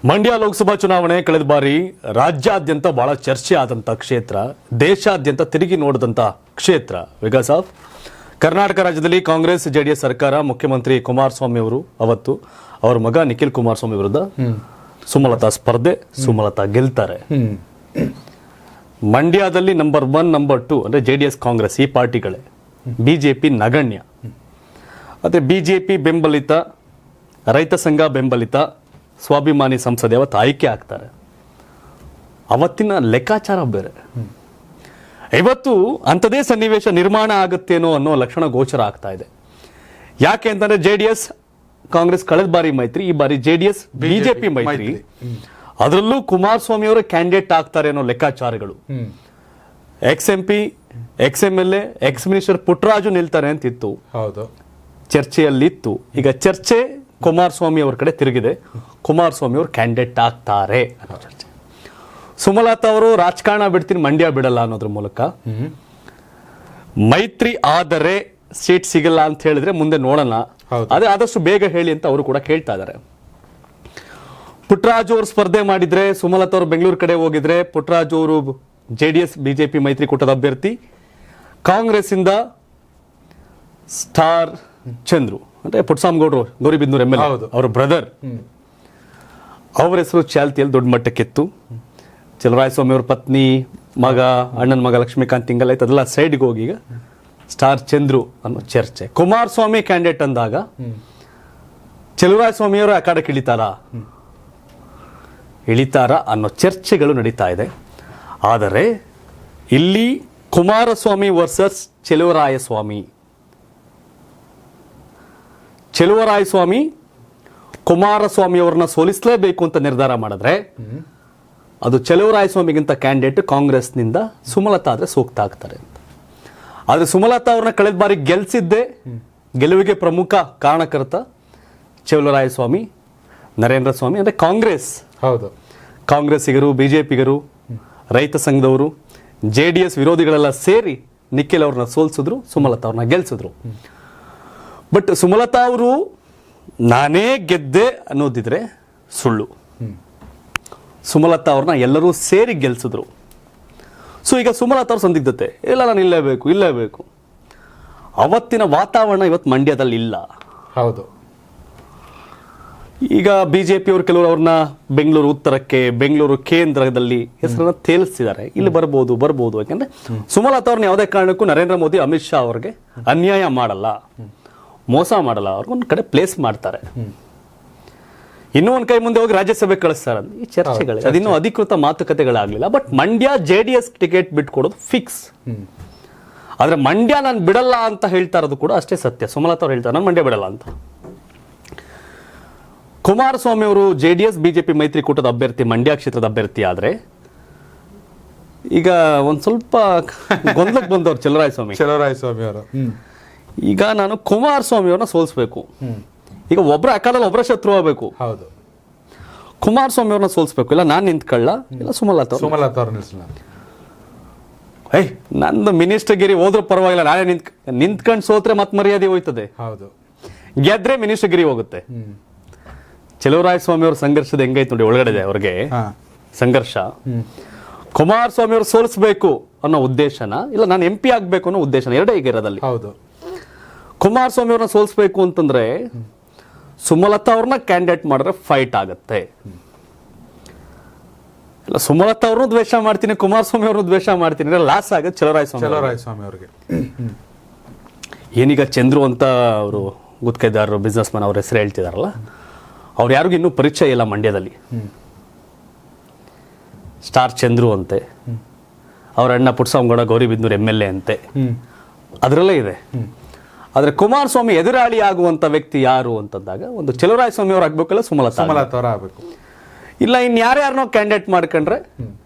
ಮಂಡ್ಯ ಲೋಕಸಭಾ ಚುನಾವಣೆ ಕಳೆದ ಬಾರಿ ರಾಜ್ಯಾದ್ಯಂತ ಬಹಳ ಚರ್ಚೆ ಆದಂಥ ಕ್ಷೇತ್ರ, ದೇಶಾದ್ಯಂತ ತಿರುಗಿ ನೋಡಿದಂಥ ಕ್ಷೇತ್ರ. ಬಿಕಾಸ್ ಆಫ್ ಕರ್ನಾಟಕ ರಾಜ್ಯದಲ್ಲಿ ಕಾಂಗ್ರೆಸ್ ಜೆಡಿಎಸ್ ಸರ್ಕಾರ, ಮುಖ್ಯಮಂತ್ರಿ ಕುಮಾರಸ್ವಾಮಿ ಅವರು ಅವತ್ತು ಅವರ ಮಗ ನಿಖಿಲ್ ಕುಮಾರಸ್ವಾಮಿ ವಿರುದ್ಧ ಸುಮಲತಾ ಸ್ಪರ್ಧೆ, ಸುಮಲತಾ ಗೆಲ್ತಾರೆ. ಮಂಡ್ಯದಲ್ಲಿ ನಂಬರ್ 1 ನಂಬರ್ 2 ಅಂದ್ರೆ ಜೆಡಿಎಸ್ ಕಾಂಗ್ರೆಸ್ ಈ ಪಾರ್ಟಿಗಳೇ, ಬಿಜೆಪಿ ನಗಣ್ಯ. ಅದೇ ಬಿಜೆಪಿ ಬೆಂಬಲಿತ, ರೈತ ಸಂಘ ಬೆಂಬಲಿತ ಸ್ವಾಭಿಮಾನಿ ಸಂಸದೆ ಅವತ್ತು ಆಯ್ಕೆ ಆಗ್ತಾರೆ. ಅವತ್ತಿನ ಲೆಕ್ಕಾಚಾರ ಬೇರೆ. ಇವತ್ತು ಅಂಥದೇ ಸನ್ನಿವೇಶ ನಿರ್ಮಾಣ ಆಗುತ್ತೇನೋ ಅನ್ನೋ ಲಕ್ಷಣ ಗೋಚರ ಆಗ್ತಾ ಇದೆ. ಯಾಕೆ ಅಂತಂದ್ರೆ ಜೆಡಿಎಸ್ ಕಾಂಗ್ರೆಸ್ ಕಳೆದ ಬಾರಿ ಮೈತ್ರಿ, ಈ ಬಾರಿ ಜೆಡಿಎಸ್ ಬಿಜೆಪಿ ಮೈತ್ರಿ. ಅದರಲ್ಲೂ ಕುಮಾರಸ್ವಾಮಿ ಅವರ ಕ್ಯಾಂಡಿಡೇಟ್ ಆಗ್ತಾರೆ ಅನ್ನೋ ಲೆಕ್ಕಾಚಾರಗಳು. Ex MP, ex MLA, ex minister Puttaraju ನಿಲ್ತಾರೆ ಅಂತಿತ್ತು, ಚರ್ಚೆಯಲ್ಲಿತ್ತು. ಈಗ ಚರ್ಚೆ ಕುಮಾರಸ್ವಾಮಿ ಅವ್ರ ಕಡೆ ತಿರುಗಿದೆ. ಕುಮಾರಸ್ವಾಮಿ ಅವರು ಕ್ಯಾಂಡಿಡೇಟ್ ಆಗ್ತಾರೆ ಅನ್ನೋ ಚರ್ಚೆ. ಸುಮಲತಾ ಅವರು ರಾಜಕಾರಣ ಬಿಡ್ತೀನಿ, ಮಂಡ್ಯ ಬಿಡಲ್ಲ ಅನ್ನೋದ್ರ ಮೂಲಕ ಮೈತ್ರಿ ಆದರೆ ಸೀಟ್ ಸಿಗಲ್ಲ ಅಂತ ಹೇಳಿದ್ರೆ ಮುಂದೆ ನೋಡೋಣ, ಅದೇ ಆದಷ್ಟು ಬೇಗ ಹೇಳಿ ಅಂತ ಅವರು ಕೂಡ ಕೇಳ್ತಾ ಇದ್ದಾರೆ. ಪುಟ್ಟರಾಜು ಅವರು ಸ್ಪರ್ಧೆ ಮಾಡಿದ್ರೆ, ಸುಮಲತಾ ಅವರು ಬೆಂಗಳೂರು ಕಡೆ ಹೋಗಿದ್ರೆ, ಪುಟ್ಟರಾಜು ಅವರು ಜೆಡಿಎಸ್ ಬಿಜೆಪಿ ಮೈತ್ರಿಕೂಟದ ಅಭ್ಯರ್ಥಿ, ಕಾಂಗ್ರೆಸ್ ಇಂದ ಸ್ಟಾರ್ ಚಂದ್ರು ಅಂದ್ರೆ ಪುಟ್ಟಸ್ವಾಮಿಗೌಡರು ಗೌರಿಬಿದನೂರು MLA ಅವರ ಬ್ರದರ್, ಅವರ ಹೆಸರು ಚಾಲ್ತಿಯಲ್ಲಿ ದೊಡ್ಡ ಮಟ್ಟಕ್ಕಿತ್ತು. ಚಲರಾಯಸ್ವಾಮಿ ಅವ್ರ ಪತ್ನಿ, ಮಗ, ಅಣ್ಣನ ಮಗ ಲಕ್ಷ್ಮೀಕಾಂತ್ ತಿಂಗಲ್ ಆಯ್ತು, ಅದೆಲ್ಲ ಸೈಡ್ಗೆ ಹೋಗಿ ಈಗ ಸ್ಟಾರ್ ಚಂದ್ರು ಅನ್ನೋ ಚರ್ಚೆ. ಕುಮಾರಸ್ವಾಮಿ ಕ್ಯಾಂಡಿಡೇಟ್ ಅಂದಾಗ ಚಲರಾಯಸ್ವಾಮಿ ಅವರು ಅಖಾಡಕ್ಕೆ ಇಳಿತಾರ ಅನ್ನೋ ಚರ್ಚೆಗಳು ನಡೀತಾ ಇದೆ. ಆದರೆ ಇಲ್ಲಿ ಕುಮಾರಸ್ವಾಮಿ ವರ್ಸಸ್ ಚೆಲುವರಾಯಸ್ವಾಮಿ. ಚೆಲುವರಾಯಸ್ವಾಮಿ ಕುಮಾರಸ್ವಾಮಿ ಅವ್ರನ್ನ ಸೋಲಿಸಲೇಬೇಕು ಅಂತ ನಿರ್ಧಾರ ಮಾಡಿದ್ರೆ ಅದು ಚೆಲುವರಾಯಸ್ವಾಮಿಗಿಂತ ಕ್ಯಾಂಡಿಡೇಟ್ ಕಾಂಗ್ರೆಸ್ನಿಂದ ಸುಮಲತಾ ಆದ್ರೆ ಸೂಕ್ತ ಆಗ್ತಾರೆ ಅಂತ. ಆದ್ರೆ ಸುಮಲತಾ ಅವ್ರನ್ನ ಕಳೆದ ಬಾರಿ ಗೆಲ್ಸಿದ್ದೆ, ಗೆಲುವಿಗೆ ಪ್ರಮುಖ ಕಾರಣಕರ್ತ ಚೆಲುವರಾಯಸ್ವಾಮಿ, ನರೇಂದ್ರ ಸ್ವಾಮಿ ಅಂದ್ರೆ ಕಾಂಗ್ರೆಸ್. ಕಾಂಗ್ರೆಸ್ಸಿಗರು, ಬಿಜೆಪಿಗರು, ರೈತ ಸಂಘದವರು, ಜೆಡಿಎಸ್ ವಿರೋಧಿಗಳೆಲ್ಲ ಸೇರಿ ನಿಖಿಲ್ ಅವ್ರನ್ನ ಸೋಲ್ಸಿದ್ರು, ಸುಮಲತಾ ಅವ್ರನ್ನ ಗೆಲ್ಸಿದ್ರು. ಬಟ್ ಸುಮಲತಾ ಅವರು ನಾನೇ ಗೆದ್ದೆ ಅನ್ನೋದಿದ್ರೆ ಸುಳ್ಳು. ಸುಮಲತಾ ಅವ್ರನ್ನ ಎಲ್ಲರೂ ಸೇರಿ ಗೆಲ್ಸಿದ್ರು. ಸೊ ಈಗ ಸುಮಲತಾ ಅವ್ರ ಸಂದಿಗ್ಧತೆ, ಇಲ್ಲ ನಾನು ಇಲ್ಲೇಬೇಕು. ಅವತ್ತಿನ ವಾತಾವರಣ ಇವತ್ತು ಮಂಡ್ಯದಲ್ಲಿ ಇಲ್ಲ. ಈಗ ಬಿಜೆಪಿ ಅವರು ಕೆಲವರು ಅವ್ರನ್ನ ಬೆಂಗಳೂರು ಉತ್ತರಕ್ಕೆ, ಬೆಂಗಳೂರು ಕೇಂದ್ರದಲ್ಲಿ ಹೆಸರನ್ನ ತೇಲಿಸ್ತಿದ್ದಾರೆ. ಇಲ್ಲಿ ಬರ್ಬೋದು ಯಾಕಂದ್ರೆ ಸುಮಲತಾ ಅವ್ರನ್ನ ಯಾವುದೇ ಕಾರಣಕ್ಕೂ ನರೇಂದ್ರ ಮೋದಿ, ಅಮಿತ್ ಶಾ ಅವ್ರಿಗೆ ಅನ್ಯಾಯ ಮಾಡಲ್ಲ, ಮೋಸ ಮಾಡಲ್ಲ, ಅವ್ರಿಗೊಂದು ಕಡೆ ಪ್ಲೇಸ್ ಮಾಡ್ತಾರೆ. ಇನ್ನೂ ಒಂದ್ ಕೈ ಮುಂದೆ ಹೋಗಿ ರಾಜ್ಯಸಭೆ ಕಳಿಸ್ತಾರೆ. ಈ ಚರ್ಚೆಗಳೇ, ಅದಿನ್ನೂ ಅಧಿಕೃತ ಮಾತುಕತೆಗಳಾಗ್ಲಿಲ್ಲ. ಬಟ್ ಮಂಡ್ಯ ಜೆಡಿಎಸ್ ಟಿಕೆಟ್ ಬಿಟ್ಕೊಡೋದು ಫಿಕ್ಸ್. ಆದ್ರೆ ಮಂಡ್ಯ ನಾನು ಬಿಡಲ್ಲ ಅಂತ ಹೇಳ್ತಾ ಇರೋದು ಕೂಡ ಅಷ್ಟೇ ಸತ್ಯ. ಸುಮಲತಾ ಅವ್ರು ಹೇಳ್ತಾರೆ ನಾನು ಮಂಡ್ಯ ಬಿಡಲ್ಲ ಅಂತ. ಕುಮಾರಸ್ವಾಮಿ ಅವರು ಜೆಡಿಎಸ್ ಬಿಜೆಪಿ ಮೈತ್ರಿಕೂಟದ ಅಭ್ಯರ್ಥಿ, ಮಂಡ್ಯ ಕ್ಷೇತ್ರದ ಅಭ್ಯರ್ಥಿ ಆದ್ರೆ ಈಗ ಒಂದ್ ಸ್ವಲ್ಪ ಗೊಂದಲಕ್ಕೆ ಬಂದವ್ರು ಚೆಲುವರಾಯಸ್ವಾಮಿ ಅವರು. ಈಗ ನಾನು ಕುಮಾರಸ್ವಾಮಿ ಅವ್ರನ್ನ ಸೋಲ್ಸ್ಬೇಕು. ಈಗ ಒಬ್ಬರ ಅಕಾಲಲ್ಲಿ ಒಬ್ಬರ ಶತ್ರು ಆಗಬೇಕು. ಕುಮಾರಸ್ವಾಮಿ ಅವ್ರನ್ನ ಸೋಲ್ಸ್ಬೇಕು. ಇಲ್ಲ ನಾನು ನಿಂತ್ಕೊಳ್ಳ, ಇಲ್ಲ ಸುಮಲತಾ ನಂದು ಮಿನಿಸ್ಟರ್ ಗಿರಿ ಹೋದ್ರೂ ಪರವಾಗಿಲ್ಲ, ನಾನೇ ನಿಂತ್ಕೊಂಡು ಸೋತ್ರೆ ಮತ್ ಮರ್ಯಾದೆ ಹೋಯ್ತದೆ, ಗೆದ್ರೆ ಮಿನಿಸ್ಟರ್ ಗಿರಿ ಹೋಗುತ್ತೆ. ಚೆಲುವರಾಯಸ್ವಾಮಿ ಅವ್ರ ಸಂಘರ್ಷದ ಹೆಂಗೈತೆ ನೋಡಿ, ಒಳಗಡೆ ಅವ್ರಿಗೆ ಸಂಘರ್ಷ. ಕುಮಾರಸ್ವಾಮಿ ಅವ್ರು ಸೋಲಿಸಬೇಕು ಅನ್ನೋ ಉದ್ದೇಶನ, ಇಲ್ಲ ನಾನು MP ಆಗ್ಬೇಕು ಅನ್ನೋ ಉದ್ದೇಶನ, ಎರಡೇ ಈಗ ಇರೋದಲ್ಲಿ. ಕುಮಾರಸ್ವಾಮಿ ಅವ್ರನ್ನ ಸೋಲಿಸಬೇಕು ಅಂತಂದ್ರೆ ಸುಮಲತಾ ಅವ್ರನ್ನ ಕ್ಯಾಂಡಿಡೇಟ್ ಮಾಡಿದ್ರೆ ಫೈಟ್ ಆಗತ್ತೆ. ಇಲ್ಲ ಸುಮಲತಾ ಅವ್ರನ್ನೂ ದ್ವೇಷ ಮಾಡ್ತೀನಿ, ಕುಮಾರಸ್ವಾಮಿ ಅವ್ರನ್ನೂ ದ್ವೇಷ ಮಾಡ್ತೀನಿ, ಲಾಸ್ ಆಗುತ್ತೆ ಚೆಲುವರಾಯಸ್ವಾಮಿ ಅವ್ರಿಗೆ. ಏನೀಗ ಚಂದ್ರು ಅಂತ ಅವರು ಗುತ್ತಿಗೆದಾರರು, ಬಿಸ್ನೆಸ್ ಮ್ಯಾನ್ ಅವ್ರ ಹೆಸರು ಹೇಳ್ತಿದಾರಲ್ಲ, ಅವ್ರು ಯಾರಿಗೂ ಇನ್ನೂ ಪರಿಚಯ ಇಲ್ಲ ಮಂಡ್ಯದಲ್ಲಿ. ಸ್ಟಾರ್ ಚಂದ್ರು ಅಂತೆ, ಅವ್ರ ಅಣ್ಣ ಪುಟ್ಟಸ್ವಾಮಿಗೌಡ ಗೌರಿಬಿದನೂರು MLA ಅಂತೆ, ಅದರಲ್ಲೇ ಇದೆ. ಆದ್ರೆ ಕುಮಾರಸ್ವಾಮಿ ಎದುರಾಳಿ ಆಗುವಂತ ವ್ಯಕ್ತಿ ಯಾರು ಅಂತಂದಾಗ ಒಂದು ಚೆಲುವರಾಯಸ್ವಾಮಿ ಅವ್ರು ಆಗ್ಬೇಕಲ್ಲ, ಸುಮಲತಾ ಅವ್ರು ಆಗ್ಬೇಕು. ಇಲ್ಲ ಇನ್ಯಾರ್ಯಾರನೋ ಕ್ಯಾಂಡಿಡೇಟ್ ಮಾಡ್ಕೊಂಡ್ರೆ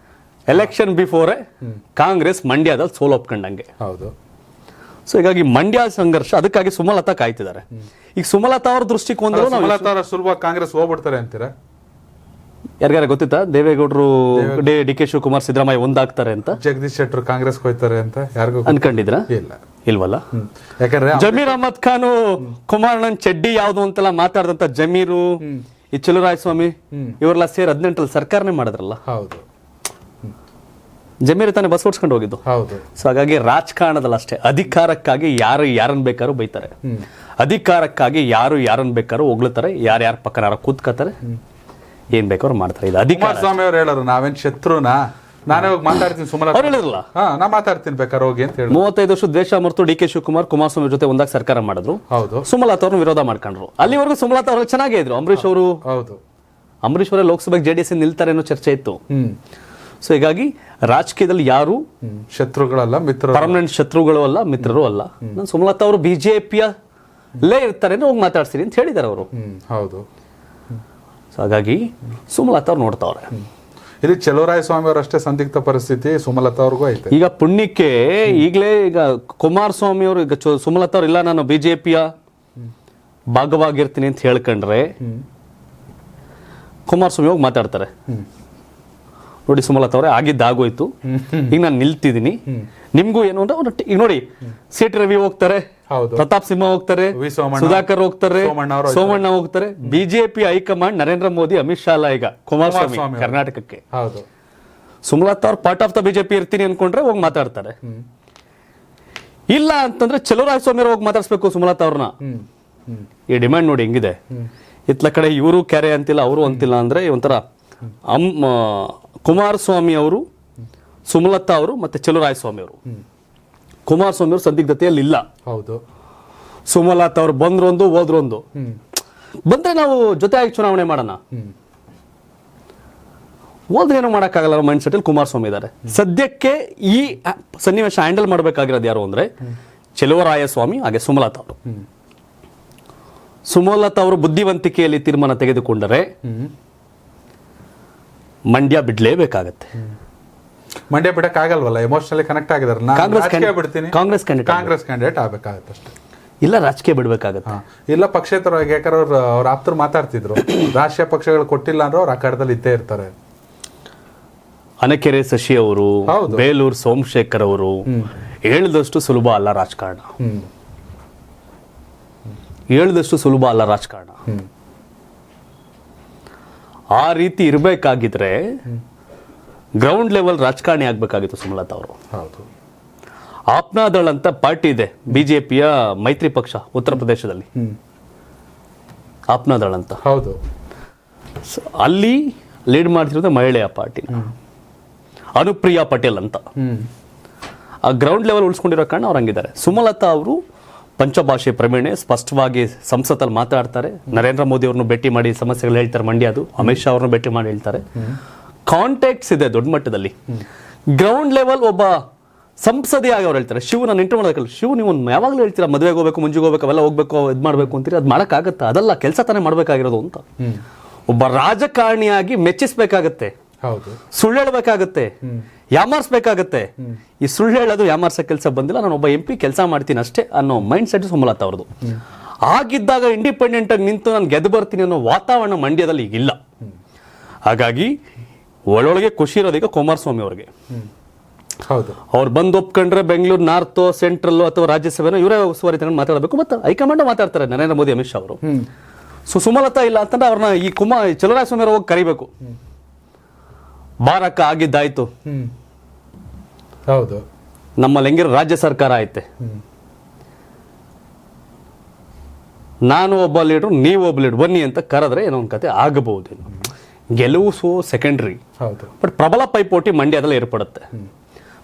ಎಲೆಕ್ಷನ್ ಬಿಫೋರೆ ಕಾಂಗ್ರೆಸ್ ಮಂಡ್ಯದಲ್ಲಿ ಸೋಲೊಪ್ಕೊಂಡಂಗೆ. ಸೊ ಹೀಗಾಗಿ ಮಂಡ್ಯ ಸಂಘರ್ಷ, ಅದಕ್ಕಾಗಿ ಸುಮಲತಾ ಕಾಯ್ತಿದ್ದಾರೆ. ಈಗ ಸುಮಲತಾ ಅವ್ರ ದೃಷ್ಟಿಕೋನ ಸುಲಭ ಕಾಂಗ್ರೆಸ್ ಹೋಗ್ಬಿಡ್ತಾರೆ ಅಂತೀರಾ? ಯಾರ್ಯಾರ ಗೊತ್ತಿತ್ತಾ? ದೇವೇಗೌಡರು, DK ಶಿವಕುಮಾರ್, ಸಿದ್ದರಾಮಯ್ಯ ಒಂದಾಗ್ತಾರೆ ಅಂತ, ಜಗದೀಶ್ ಶೆಟ್ಟರ್ ಕಾಂಗ್ರೆಸ್ ಹೋಯ್ತಾರೆ ಅಂತ ಯಾರಿಗೂ ಅನ್ಕೊಂಡಿದ್ರ? ಇಲ್ವಲ್ಲ. ಯಾಕಂದ್ರೆ ಜಮೀರ್ ಅಹಮದ್ ಖಾನ್ ಕುಮಾರಣ್ಣನ್ ಚಡ್ಡಿ ಯಾವ್ದು ಅಂತೆಲ್ಲ ಮಾತಾಡ್ದಂತ ಜಮೀರು ಈ ಚಲುವರಾಯಸ್ವಾಮಿ ಇವರೆಲ್ಲ ಸೇರಿ 18ರಲ್ಲಿ ಸರ್ಕಾರನೇ ಮಾಡಿದ್ರಲ್ಲ, ಹೌದು ಜಮೀರ್ ತಾನೇ ಬಸ್ ಓಡಿಸ್ಕೊಂಡು ಹೋಗಿದ್ದು. ಹೌದು. ಸೊ ಹಾಗಾಗಿ ರಾಜಕಾರಣದಲ್ಲಿ ಅಷ್ಟೇ, ಅಧಿಕಾರಕ್ಕಾಗಿ ಯಾರು ಯಾರನ್ನ ಬೇಕಾದ್ರೂ ಬೈತಾರೆ, ಅಧಿಕಾರಕ್ಕಾಗಿ ಯಾರು ಯಾರನ್ನ ಬೇಕಾದ್ರೂ ಹೊಗಳ್ತಾರೆ, ಯಾರ್ಯಾರ ಪಕ್ಕ ಯಾರು ಕೂತ್ಕೋತಾರೆ, ಏನ್ ಬೇಕಾದ್ರೂ ಮಾಡ್ತಾರೆ. ಇದು ಅಧಿಕಾರ. ಕುಮಾರಸ್ವಾಮಿ ಅವ್ರು ಹೇಳೋರು ನಾವೇನ್ ಶತ್ರುನಾ, ನಾನೇ ಹೋಗಿ ಮಾತಾಡ್ತೀನಿ ಸುಮಲತಾ ಅವ್ರು ಹೇಳಿದ್ರಲ್ಲ, ನಾ ಮಾತಾಡ್ತೀನಿ ಬೇಕಾದ್ರೆ ಹೋಗಿ ಅಂತ ಹೇಳಿ. 35 ವರ್ಷ ದ್ವೇಷ ಮರೆತು ಡಿ ಕೆ ಶಿವಕುಮಾರ್ ಕುಮಾರಸ್ವಾಮಿ ಜೊತೆ ಒಂದಾಗ ಸರ್ಕಾರ ಮಾಡಿದ್ರು. ಹೌದು. ಸುಮಲತಾ ಅವ್ರನ್ನ ವಿರೋಧ ಮಾಡ್ಕೊಂಡ್ರು. ಅಲ್ಲಿವರೆಗೂ ಸುಮಲತಾ ಅವರು ಚೆನ್ನಾಗೇ ಇದ್ರು. ಅಂಬರೀಶ್ ಅವರು, ಹೌದು, ಅಂಬರೀಶ್ ಅವರೇ ಲೋಕಸಭೆಗೆ JDS ನಿಲ್ತಾರೆ ಅನ್ನೋ ಚರ್ಚೆ ಇತ್ತು. ಸೊ ಹೀಗಾಗಿ ರಾಜಕೀಯದಲ್ಲಿ ಯಾರು ಶತ್ರುಗಳಲ್ಲ, ಮಿತ್ರರು, ಪರ್ಮನೆಂಟ್ ಶತ್ರುಗಳು ಅಲ್ಲ, ಮಿತ್ರರು ಅಲ್ಲ. ನಾನು ಸುಮಲತಾ ಅವರು ಬಿಜೆಪಿಯಲ್ಲೇ ಇರ್ತಾರೆ ಹೋಗಿ ಮಾತಾಡ್ತೀನಿ ಅಂತ ಹೇಳಿದ್ದಾರೆ ಅವರು. ಹೌದು. ಸೊ ಹಾಗಾಗಿ ಸುಮಲತಾ ಅವ್ರು ನೋಡ್ತಾವ್ರೆ. ಇಲ್ಲಿ ಚಲುವರಾಯಸ್ವಾಮಿ ಅವರಷ್ಟೇ ಸಂದಿಗ್ಧ ಪರಿಸ್ಥಿತಿ, ಸುಮಲತಾ ಅವ್ರಿಗೂ ಐತೆ. ಈಗ ಪುಣ್ಯಕ್ಕೆ ಈಗಲೇ ಈಗ ಕುಮಾರಸ್ವಾಮಿ ಅವರು ಈಗ ಸುಮಲತಾ ಅವ್ರು ಇಲ್ಲ ನಾನು ಬಿಜೆಪಿಯ ಭಾಗವಾಗಿರ್ತೀನಿ ಅಂತ ಹೇಳ್ಕೊಂಡ್ರೆ ಕುಮಾರಸ್ವಾಮಿ ಹೋಗಿ ಮಾತಾಡ್ತಾರೆ, ನೋಡಿ ಸುಮಲತಾ ಅವರೇ ಆಗಿದ್ದಾಗೋಯ್ತು, ಈಗ ನಾನು ನಿಲ್ತಿದ್ದೀನಿ, ನಿಮ್ಗೂ ಏನು ಅಂದ್ರೆ ಈಗ ನೋಡಿ ಸಿ ಟಿ ರವಿ ಹೋಗ್ತಾರೆ, ಪ್ರತಾಪ್ ಸಿಂಹ ಹೋಗ್ತಾರೆ, ಸುಧಾಕರ್ ಹೋಗ್ತಾರೆ, ಸೋಮಣ್ಣ ಹೋಗ್ತಾರೆ. ಬಿಜೆಪಿ ಹೈಕಮಾಂಡ್ ನರೇಂದ್ರ ಮೋದಿ, ಅಮಿತ್ ಶಾ ಅಲ್ಲ, ಈಗ ಕುಮಾರಸ್ವಾಮಿ ಕರ್ನಾಟಕಕ್ಕೆ. ಸುಮಲತಾ ಅವ್ರು ಪಾರ್ಟ್ ಆಫ್ ದ ಬಿಜೆಪಿ ಇರ್ತೀನಿ ಅನ್ಕೊಂಡ್ರೆ ಹೋಗಿ ಮಾತಾಡ್ತಾರೆ. ಇಲ್ಲ ಅಂತಂದ್ರೆ ಚಲುವರಾಯಸ್ವಾಮಿ ಅವ್ರು ಹೋಗಿ ಮಾತಾಡ್ಸ್ಬೇಕು ಸುಮಲತಾ ಅವ್ರನ್ನ. ಈ ಡಿಮ್ಯಾಂಡ್ ನೋಡಿ ಹೆಂಗಿದೆ. ಇತ್ಲ ಕಡೆ ಇವರು ಕ್ಯಾರೆ ಅಂತಿಲ್ಲ, ಅವರು ಅಂತಿಲ್ಲ ಅಂದ್ರೆ ಒಂಥರ ಕುಮಾರಸ್ವಾಮಿ ಅವರು, ಸುಮಲತಾ ಅವರು ಮತ್ತೆ ಚಲುವರಾಯಸ್ವಾಮಿ ಅವರು. ಕುಮಾರಸ್ವಾಮಿ ಅವರು ಸಂದಿಗ್ಧತೆಯಲ್ಲಿ ಇಲ್ಲ. ಹೌದು. ಸುಮಲತಾ ಅವ್ರು ಬಂದ್ರೊಂದು ಹೋದ್ರೊಂದು. ಬಂದ್ರೆ ನಾವು ಜೊತೆಯಾಗಿ ಚುನಾವಣೆ ಮಾಡೋಣ, ಹೋದ್ರೇನು ಮಾಡೋಕ್ಕಾಗಲ್ಲ ಮೈಂಡ್ ಸೆಟ್ ಅಲ್ಲಿ ಕುಮಾರಸ್ವಾಮಿ ಇದ್ದಾರೆ. ಸದ್ಯಕ್ಕೆ ಈ ಸನ್ನಿವೇಶ ಹ್ಯಾಂಡಲ್ ಮಾಡಬೇಕಾಗಿರೋದು ಯಾರು ಅಂದ್ರೆ ಚಲುವರಾಯಸ್ವಾಮಿ ಹಾಗೆ ಸುಮಲತಾ ಅವರು. ಸುಮಲತಾ ಅವರು ಬುದ್ಧಿವಂತಿಕೆಯಲ್ಲಿ ತೀರ್ಮಾನ ತೆಗೆದುಕೊಂಡರೆ ಮಂಡ್ಯ ಬಿಡ್ಲೇಬೇಕಾಗತ್ತೆ. ಮಂಡ್ಯ ಬಿಡಕ್ ಆಗಲ್ವಲ್ಲ, ಎಮೋಷನಲಿ ಕನೆಕ್ಟ್ ಆಗಿದಾರೆ. ಕಾಂಗ್ರೆಸ್ ಕ್ಯಾಂಡಿಡೇಟ್ ಆಗ್ಬೇಕಾಗತ್ತೆ ಅಷ್ಟೇ. ಇಲ್ಲ ರಾಜಕೀಯ ಬಿಡ್ಬೇಕಾಗತ್ತೆ. ಇಲ್ಲ ಪಕ್ಷೇತರವಾಗಿ, ಯಾಕಂದ್ರೆ ಅವ್ರ ಆಪ್ತರು ಮಾತಾಡ್ತಿದ್ರು, ರಾಷ್ಟ್ರೀಯ ಪಕ್ಷಗಳು ಕೊಟ್ಟಿಲ್ಲ ಅಂದ್ರೆ ಅವ್ರ ಅಖಾಡದಲ್ಲಿ ಇದ್ದೇ ಇರ್ತಾರೆ. ಅನಕೆರೆ ಶಶಿ ಅವರು, ಬೇಲೂರು ಸೋಮಶೇಖರ್ ಅವರು ಹೇಳಿದಷ್ಟು ಸುಲಭ ಅಲ್ಲ ರಾಜಕಾರಣ. ಹೇಳಿದಷ್ಟು ಸುಲಭ ಅಲ್ಲ ರಾಜಕಾರಣ. ಆ ರೀತಿ ಇರಬೇಕಾಗಿದ್ರೆ ಗ್ರೌಂಡ್ ಲೆವೆಲ್ ರಾಜಕಾರಣಿ ಆಗ್ಬೇಕಾಗಿತ್ತು ಸುಮಲತಾ ಅವರು. ಆಪ್ನಾದಳ್ ಅಂತ ಪಾರ್ಟಿ ಇದೆ ಬಿಜೆಪಿಯ ಮೈತ್ರಿ ಪಕ್ಷ ಉತ್ತರ ಪ್ರದೇಶದಲ್ಲಿ, ಆಪ್ನಾದಳ್ ಅಂತ. ಹೌದು. ಅಲ್ಲಿ ಲೀಡ್ ಮಾಡ್ತಿರೋದು ಮಹಿಳೆಯ ಪಾರ್ಟಿ ಅನುಪ್ರಿಯಾ ಪಟೇಲ್ ಅಂತ. ಆ ಗ್ರೌಂಡ್ ಲೆವೆಲ್ ಉಳಿಸ್ಕೊಂಡಿರೋ ಕಾರಣ ಅವ್ರು ಹಂಗಿದ್ದಾರೆ. ಸುಮಲತಾ ಅವರು ಪಂಚಭಾಷೆ ಪ್ರವೀಣೆ, ಸ್ಪಷ್ಟವಾಗಿ ಸಂಸತ್ತಲ್ಲಿ ಮಾತಾಡ್ತಾರೆ. ನರೇಂದ್ರ ಮೋದಿ ಅವ್ರನ್ನು ಭೇಟಿ ಮಾಡಿ ಸಮಸ್ಯೆಗಳು ಹೇಳ್ತಾರೆ ಮಂಡ್ಯದು. ಅಮಿತ್ ಶಾ ಅವ್ರನ್ನ ಭೇಟಿ ಮಾಡಿ ಹೇಳ್ತಾರೆ. ಕಾಂಟ್ಯಾಕ್ಟ್ಸ್ ಇದೆ ದೊಡ್ಡ ಮಟ್ಟದಲ್ಲಿ. ಗ್ರೌಂಡ್ ಲೆವೆಲ್ ಒಬ್ಬ ಸಂಸದೆಯಾಗಿ ಅವ್ರು ಹೇಳ್ತಾರೆ, ಶಿವ್ ನಾನು ಇಂಟರ್ ಮಾಡೋದಕ್ಕಲ್ಲ, ಶಿವ್ ನೀವು ಯಾವಾಗಲೂ ಹೇಳ್ತೀರಾ ಮದುವೆಗೆ ಹೋಗ್ಬೇಕು, ಮುಂಜಿಗೆ ಹೋಗ್ಬೇಕು, ಅವೆಲ್ಲ ಹೋಗ್ಬೇಕು, ಇದು ಮಾಡಬೇಕು ಅಂತೀರಿ, ಅದು ಮಾಡೋಕ್ಕಾಗತ್ತಾ? ಅದಲ್ಲ ಕೆಲಸ ತಾನೇ ಮಾಡಬೇಕಾಗಿರೋದು ಅಂತ. ಒಬ್ಬ ರಾಜಕಾರಣಿಯಾಗಿ ಮೆಚ್ಚಿಸ್ಬೇಕಾಗತ್ತೆ, ಸುಳ್ಳು ಹೇಳಬೇಕಾಗತ್ತೆ, ಯಾಮಾರಿಸ್ಬೇಕಾಗತ್ತೆ. ಈ ಸುಳ್ಳು ಹೇಳೋದು ಯಾಮಾರ್ಸೋ ಕೆಲಸ ಬಂದಿಲ್ಲ, ನಾನು ಒಬ್ಬ MP ಕೆಲಸ ಮಾಡ್ತೀನಿ ಅಷ್ಟೇ ಅನ್ನೋ ಮೈಂಡ್ ಸೆಟ್ ಸುಮಲತಾ ಅವ್ರದ್ದು. ಆಗಿದ್ದಾಗ ಇಂಡಿಪೆಂಡೆಂಟ್ ಆಗಿ ನಿಂತು ನಾನು ಗೆದ್ದು ಬರ್ತೀನಿ ಅನ್ನೋ ವಾತಾವರಣ ಮಂಡ್ಯದಲ್ಲಿ ಈಗಿಲ್ಲ. ಹಾಗಾಗಿ ಒಳೊಳಗೆ ಖುಷಿ ಇರೋದೀಗ ಕುಮಾರಸ್ವಾಮಿ ಅವ್ರಿಗೆ. ಅವ್ರು ಬಂದು ಒಪ್ಕೊಂಡ್ರೆ ಬೆಂಗಳೂರು ನಾರ್ತ್, ಸೆಂಟ್ರಲ್ ಅಥವಾ ರಾಜ್ಯಸಭೆನೋ ಇವರೇ ಉಸ್ತುವಾರಿ ತಗೊಂಡು ಮಾತಾಡಬೇಕು. ಮತ್ತೆ ಹೈಕಮಾಂಡ್ ಮಾತಾಡ್ತಾರೆ ನರೇಂದ್ರ ಮೋದಿ, ಅಮಿತ್ ಶಾ ಅವರು. ಸುಮಲತಾ ಇಲ್ಲ ಅಂತಂದ್ರೆ ಅವ್ರನ್ನ ಈ ಚಲುವರಾಯಸ್ವಾಮಿ ಅವ್ರು ಹೋಗಿ ಕರಿಬೇಕು. ಬಾರಕ್ಕ ಆಗಿದ್ದಾಯ್ತು, ಹೌದು, ನಮ್ಮಲ್ಲಿ ಹೆಂಗಿರೋ ರಾಜ್ಯ ಸರ್ಕಾರ ಐತೆ, ನಾನು ಒಬ್ಬ ಲೀಡರ್, ನೀವು ಒಬ್ಬ ಲೀಡರ್, ಬನ್ನಿ ಅಂತ ಕರೆದ್ರೆ ಏನೋ ಒಂದು ಕತೆ ಆಗಬಹುದೇನೋ. ಗೆಲುವು ಸೆಕೆಂಡ್ರಿ, ಬಟ್ ಪ್ರಬಲ ಪೈಪೋಟಿ ಮಂಡ್ಯದಲ್ಲಿ ಏರ್ಪಡುತ್ತೆ.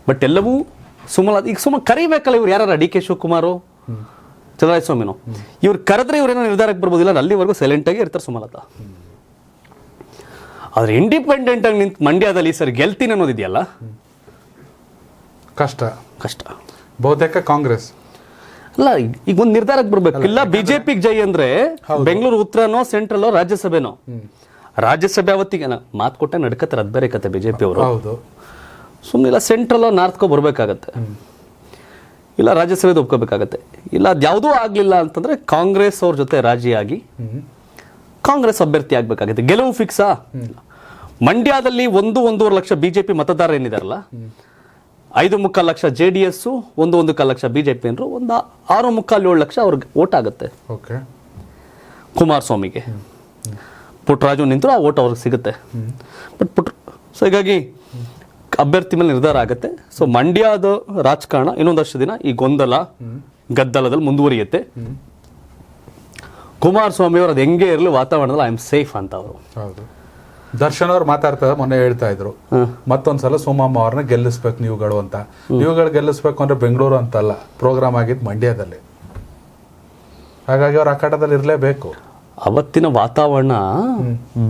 ಬಟ್ ಎಲ್ಲವೂ ಸುಮಲತಾ ಈಗ ಕರಿಬೇಕಲ್ಲ. ಇವ್ರು ಯಾರು ಡಿ ಕೆ ಶಿವಕುಮಾರು, ಚಲುವರಾಯಸ್ವಾಮಿನೋ, ಇವ್ರು ಕರೆದ್ರೆ ಇವ್ರೇನೋ ನಿರ್ಧಾರಕ್ಕೆ ಬರ್ಬೋದಿಲ್ಲ. ಅಲ್ಲಿವರೆಗೂ ಸೈಲೆಂಟ್ ಆಗಿ ಇರ್ತಾರೆ ಸುಮಲತಾ. ಆದ್ರೆ ಇಂಡಿಪೆಂಡೆಂಟ್ ಆಗಿ ನಿಂತು ಮಂಡ್ಯದಲ್ಲಿ ಸರ್ ಗೆಲ್ತೀನಿ ಅನ್ನೋದಿದೆಯಲ್ಲ, ಕಷ್ಟ. ಬಹುತೇಕ ಕಾಂಗ್ರೆಸ್ ಅಲ್ಲ, ಈಗ ಒಂದು ನಿರ್ಧಾರಕ್ಕೆ ಬರ್ಬೇಕು. ಇಲ್ಲ ಬಿಜೆಪಿಗೆ ಜೈ ಅಂದ್ರೆ ಬೆಂಗಳೂರು ಉತ್ತರನೋ ಸೆಂಟ್ರಲ್ಲೋ ರಾಜ್ಯಸಭೆನೋ. ರಾಜ್ಯಸಭೆ ಅವತ್ತಿಗೆ ಮಾತು ಕೊಟ್ಟ ನಡ್ಕತ್ತಾರೆ, ಅದ್ ಬೇರೆ ಕತೆ ಬಿಜೆಪಿ ಅವರು. ಸುಮ್ಮನೆ ಇಲ್ಲ ಸೆಂಟ್ರಲ್ಲೋ ನಾರ್ತ್ಕೋ ಬರ್ಬೇಕಾಗತ್ತೆ, ಇಲ್ಲ ರಾಜ್ಯಸಭೆದು ಒಪ್ಕೋಬೇಕಾಗತ್ತೆ. ಇಲ್ಲ ಅದ್ಯಾವುದೂ ಆಗ್ಲಿಲ್ಲ ಅಂತಂದ್ರೆ ಕಾಂಗ್ರೆಸ್ ಅವ್ರ ಜೊತೆ ರಾಜಿಯಾಗಿ ಕಾಂಗ್ರೆಸ್ ಅಭ್ಯರ್ಥಿ ಆಗ್ಬೇಕಾಗುತ್ತೆ. ಗೆಲುವು ಫಿಕ್ಸಾ? ಮಂಡ್ಯದಲ್ಲಿ 1.5 ಲಕ್ಷ ಬಿಜೆಪಿ ಮತದಾರ ಏನಿದಾರಲ್ಲ, 5.25 ಲಕ್ಷ JDS, 1.25 ಲಕ್ಷ ಬಿಜೆಪಿ ಅಂದ್ರೆ ಒಂದು 6.25-7 ಲಕ್ಷ ಅವ್ರಿಗೆ ಓಟ್ ಆಗುತ್ತೆ ಕುಮಾರಸ್ವಾಮಿಗೆ. ಪುಟ್ಟರಾಜು ನಿಂತರು ಆ ಓಟ್ ಅವ್ರಿಗೆ ಸಿಗುತ್ತೆ. ಬಟ್ ಸೊ ಹೀಗಾಗಿ ಅಭ್ಯರ್ಥಿ ಮೇಲೆ ನಿರ್ಧಾರ ಆಗುತ್ತೆ. ಸೊ ಮಂಡ್ಯದ ರಾಜಕಾರಣ ಇನ್ನೊಂದಷ್ಟು ದಿನ ಈ ಗೊಂದಲ ಗದ್ದಲದಲ್ಲಿ ಮುಂದುವರಿಯುತ್ತೆ. ಕುಮಾರಸ್ವಾಮಿ ಅವರು ಅದು ಹೆಂಗೆ ಇರಲಿ ವಾತಾವರಣದಲ್ಲಿ ಐ ಆಮ್ ಸೇಫ್ ಅಂತ ಅವರು. ಹೌದು, ದರ್ಶನ್ ಅವ್ರು ಮಾತಾಡ್ತಾರೆ, ಮೊನ್ನೆ ಹೇಳ್ತಾ ಇದ್ರು ಮತ್ತೊಂದ್ಸಲ ಸೋಮಮ್ಮ ಅವ್ರನ್ನ ಗೆಲ್ಲಿಸ್ಬೇಕು ನೀವುಗಳು ಅಂತ. ನೀವುಗಳು ಗೆಲ್ಲಿಸ್ಬೇಕು ಅಂದ್ರೆ ಬೆಂಗಳೂರು ಅಂತಲ್ಲ, ಪ್ರೋಗ್ರಾಮ್ ಆಗಿದ್ದು ಮಂಡ್ಯದಲ್ಲಿ. ಹಾಗಾಗಿ ಅವ್ರು ಅಖಾಡದಲ್ಲಿ ಇರಲೇಬೇಕು. ಅವತ್ತಿನ ವಾತಾವರಣ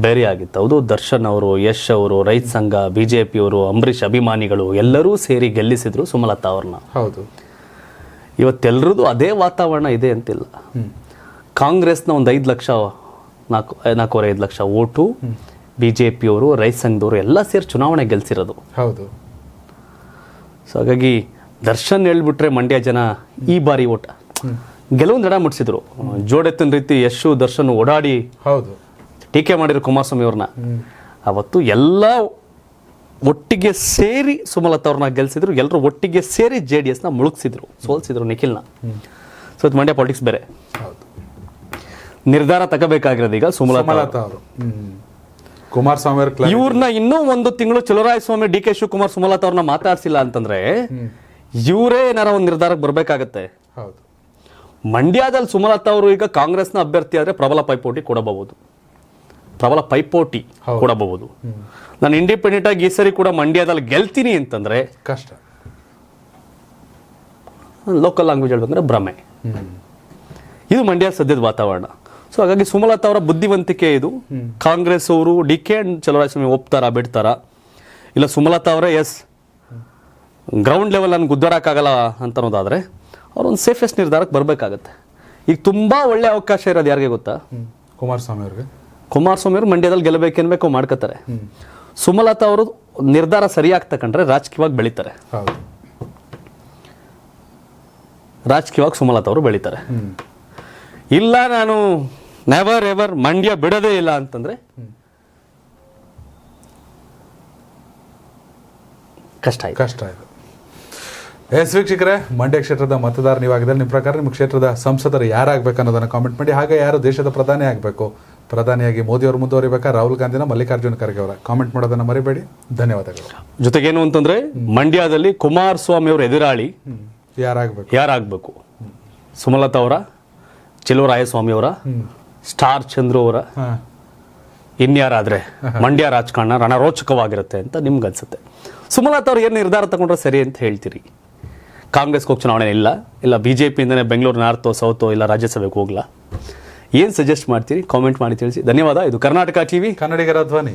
ಬೇರೆ ಆಗಿತ್ತು. ಹೌದು, ದರ್ಶನ್ ಅವರು, ಯಶ್ ಅವರು, ರೈತ ಸಂಘ, ಬಿಜೆಪಿಯವರು, ಅಂಬರೀಷ್ ಅಭಿಮಾನಿಗಳು ಎಲ್ಲರೂ ಸೇರಿ ಗೆಲ್ಲಿಸಿದ್ರು ಸುಮಲತಾ ಅವ್ರನ್ನ. ಹೌದು, ಇವತ್ತೆಲ್ಲರದು ಅದೇ ವಾತಾವರಣ ಇದೆ ಅಂತಿಲ್ಲ. ಕಾಂಗ್ರೆಸ್ನ ಒಂದು 5 ಲಕ್ಷ 4.5 ಲಕ್ಷ ಓಟು ಬಿಜೆಪಿಯವರು, ರೈತ ಸಂಘದವರು ಎಲ್ಲ ಸೇರಿ ಚುನಾವಣೆ ಗೆಲ್ಸಿರೋದು. ಹೌದು. ಸೊ ಹಾಗಾಗಿ ದರ್ಶನ್ ಹೇಳ್ಬಿಟ್ರೆ ಮಂಡ್ಯ ಜನ ಈ ಬಾರಿ ಓಟ ಗೆಲುವು ದಡ ಮುಟ್ಸಿದ್ರು. ಜೋಡೆತ್ತಿನ ರೀತಿ ಯಶು ದರ್ಶನ್ ಓಡಾಡಿ ಹೌದು ಟೀಕೆ ಮಾಡಿದ್ರು ಕುಮಾರಸ್ವಾಮಿ ಅವ್ರನ್ನ. ಅವತ್ತು ಎಲ್ಲ ಒಟ್ಟಿಗೆ ಸೇರಿ ಸುಮಲತಾ ಅವ್ರನ್ನ ಗೆಲ್ಸಿದ್ರು. ಎಲ್ಲರೂ ಒಟ್ಟಿಗೆ ಸೇರಿ JDS ನ ಮುಳುಗಿಸಿದ್ರು, ಸೋಲ್ಸಿದ್ರು ನಿಖಿಲ್ನ. ಸೊ ಇದು ಮಂಡ್ಯ ಪಾಲಿಟಿಕ್ಸ್ ಬೇರೆ. ಹೌದು, ನಿರ್ಧಾರ ತಗೋಬೇಕಾಗಿರೋದು ಈಗ ಸುಮಲತಾ ಅವರು. ಕುಮಾರಸ್ವಾಮಿ ಅವ್ರ ಇವ್ರನ್ನ ಇನ್ನೂ 1 ತಿಂಗಳು ಚಲುವರಾಯಸ್ವಾಮಿ, DK ಶಿವಕುಮಾರ್, ಸುಮಲತಾ ಅವ್ರನ್ನ ಮಾತಾಡ್ಸಿಲ್ಲ ಅಂತಂದ್ರೆ ಇವರೇ ಏನಾರ ಒಂದು ನಿರ್ಧಾರಕ್ಕೆ ಬರ್ಬೇಕಾಗತ್ತೆ. ಹೌದು, ಮಂಡ್ಯದಲ್ಲಿ ಸುಮಲತಾ ಅವರು ಈಗ ಕಾಂಗ್ರೆಸ್ನ ಅಭ್ಯರ್ಥಿ ಆದ್ರೆ ಪ್ರಬಲ ಪೈಪೋಟಿ ಕೊಡಬಹುದು. ನಾನು ಇಂಡಿಪೆಂಡೆಂಟ್ ಆಗಿ ಈ ಸರಿ ಕೂಡ ಮಂಡ್ಯದಲ್ಲಿ ಗೆಲ್ತೀನಿ ಅಂತಂದ್ರೆ ಕಷ್ಟ. ಲೋಕಲ್ ಲ್ಯಾಂಗ್ವೇಜ್ ಹೇಳ್ಬೇಕಂದ್ರೆ ಭ್ರಮೆ. ಇದು ಮಂಡ್ಯ ಸದ್ಯದ ವಾತಾವರಣ. ಸೊ ಹಾಗಾಗಿ ಸುಮಲತಾ ಅವರ ಬುದ್ಧಿವಂತಿಕೆ ಇದು. ಕಾಂಗ್ರೆಸ್ ಅವರು DK ಅಂಡ್ ಚಲುವರಾಯಸ್ವಾಮಿ ಒಪ್ತಾರಾ ಬಿಡ್ತಾರಾ, ಇಲ್ಲ ಸುಮಲತಾ ಅವರೇ ಎಸ್ ಗ್ರೌಂಡ್ ಲೆವೆಲ್ ನನ್ಗೆ ಗುದ್ದಾಡಕ್ಕಾಗಲ್ಲ ಅಂತ ಅನ್ನೋದಾದ್ರೆ ಅವ್ರೊಂದು ಸೇಫೆಸ್ಟ್ ನಿರ್ಧಾರಕ್ಕೆ ಬರಬೇಕಾಗತ್ತೆ. ಈಗ ತುಂಬಾ ಒಳ್ಳೆ ಅವಕಾಶ ಇರೋದು ಯಾರಿಗೆ ಗೊತ್ತಾ? ಕುಮಾರಸ್ವಾಮಿ ಅವ್ರಿಗೆ. ಕುಮಾರಸ್ವಾಮಿ ಅವರು ಮಂಡ್ಯದಲ್ಲಿ ಗೆಲ್ಲಬೇಕೇನ್ಬೇಕು ಮಾಡ್ಕೋತಾರೆ. ಸುಮಲತಾ ಅವರು ನಿರ್ಧಾರ ಸರಿಯಾಗಿ ತಗೊಂಡ್ರೆ ರಾಜಕೀಯವಾಗಿ ಬೆಳೀತಾರೆ. ಹೌದು, ರಾಜಕೀಯವಾಗಿ ಸುಮಲತಾ ಅವರು ಬೆಳೀತಾರೆ. ಇಲ್ಲ ನಾನು ನೆವರ್ ಎವರ್ ಮಂಡ್ಯ ಬಿಡೋದೇ ಇಲ್ಲ ಅಂತಂದ್ರೆ ಕಷ್ಟ ಆಯ್ತು. ಎಸ್ ವೀಕ್ಷಕರೇ, ಮಂಡ್ಯ ಕ್ಷೇತ್ರದ ಮತದಾರ ನೀವಾಗಿದ್ದರೆ ನಿಮ್ಮ ಪ್ರಕಾರ ನಿಮ್ಮ ಕ್ಷೇತ್ರದ ಸಂಸದರು ಯಾರಾಗಬೇಕು ಅನ್ನೋದನ್ನು ಕಾಮೆಂಟ್ ಮಾಡಿ. ಹಾಗೆ ಯಾರು ದೇಶದ ಪ್ರಧಾನಿ ಆಗಬೇಕು, ಪ್ರಧಾನಿಯಾಗಿ ಮೋದಿ ಅವರು ಮುಂದುವರಿಬೇಕಾ, ರಾಹುಲ್ ಗಾಂಧಿನ, ಮಲ್ಲಿಕಾರ್ಜುನ ಖರ್ಗೆ ಅವರ ಕಾಮೆಂಟ್ ಮಾಡೋದನ್ನ ಮರಿಬೇಡಿ. ಧನ್ಯವಾದಗಳು. ಜೊತೆಗೇನು ಅಂತಂದ್ರೆ ಮಂಡ್ಯದಲ್ಲಿ ಕುಮಾರಸ್ವಾಮಿ ಅವರ ಎದುರಾಳಿ ಯಾರಾಗಬೇಕು? ಸುಮಲತಾ ಅವರ, ಚಲುವರಾಯಸ್ವಾಮಿ ಅವರ, ಸ್ಟಾರ್ ಚಂದ್ರು ಅವರ, ಇನ್ಯಾರಾದ್ರೆ ಮಂಡ್ಯ ರಾಜಕಾರಣ ರಣರೋಚಕವಾಗಿರುತ್ತೆ ಅಂತ ನಿಮ್ಗೆ ಅನ್ಸುತ್ತೆ? ಸುಮಲತಾ ಅವ್ರು ಏನು ನಿರ್ಧಾರ ತಗೊಂಡ್ರೆ ಸರಿ ಅಂತ ಹೇಳ್ತೀರಿ? ಕಾಂಗ್ರೆಸ್ಗೆ ಹೋಗಿ ಚುನಾವಣೆ ಇಲ್ಲ ಬಿಜೆಪಿಯಿಂದನೇ ಬೆಂಗಳೂರು ನಾರ್ತೋ ಸೌತೋ ಇಲ್ಲ ರಾಜ್ಯಸಭೆಗೆ ಹೋಗ್ಲಾ? ಏನು ಸಜೆಸ್ಟ್ ಮಾಡ್ತೀರಿ? ಕಾಮೆಂಟ್ ಮಾಡಿ ತಿಳಿಸಿ. ಧನ್ಯವಾದ. ಇದು ಕರ್ನಾಟಕ ಟಿವಿ, ಕನ್ನಡಿಗರ ಧ್ವನಿ.